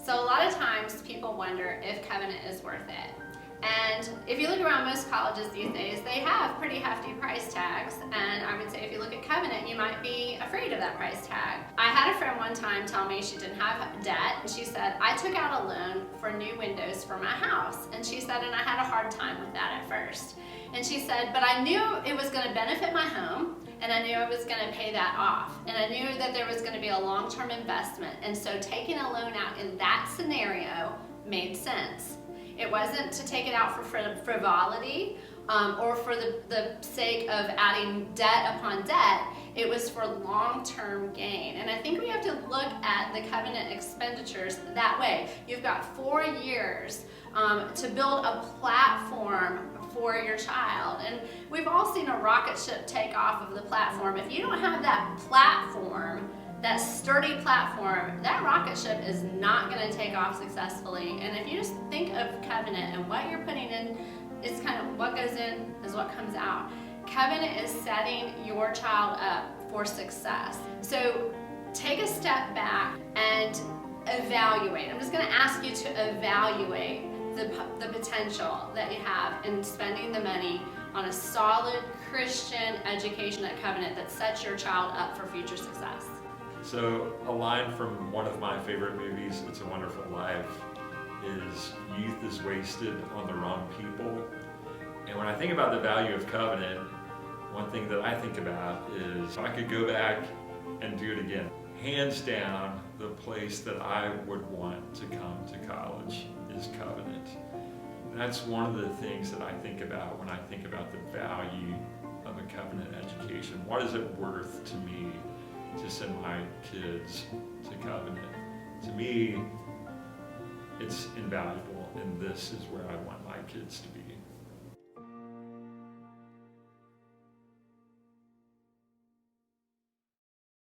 So a lot of times people wonder if covenant is worth it. And if you look around most colleges these days, they have pretty hefty price tags. And I would say if you look at covenant, you might be afraid of that price tag. I had a friend one time tell me she didn't have debt. And she said, I took out a loan for new windows for my house. And she said, and I had a hard time with that at first. And she said, but I knew it was going to benefit my home. And I knew I was going to pay that off. And I knew that there was going to be a long-term investment. And so taking a loan out in that scenario made sense. It wasn't to take it out for frivolity or for the sake of adding debt upon debt. It was for long-term gain. And I think we have to look at the covenant expenditures that way. You've got 4 years to build a platform for your child. And we've all seen a rocket ship take off of the platform. If you don't have that platform, that sturdy platform, that rocket ship is not going to take off successfully. And if you just think of covenant and what you're putting in, it's kind of what goes in is what comes out. Covenant is setting your child up for success. So take a step back and evaluate. I'm just going to ask you to evaluate the potential that you have in spending the money on a solid Christian education at Covenant that sets your child up for future success. So a line from one of my favorite movies, It's a Wonderful Life, is youth is wasted on the wrong people. And when I think about the value of covenant, one thing that I think about is if I could go back and do it again. Hands down, the place that I would want to come to college is covenant. That's one of the things that I think about when I think about the value of a covenant education. What is it worth to me to send my kids to covenant? To me, it's invaluable, and this is where I want my kids to be.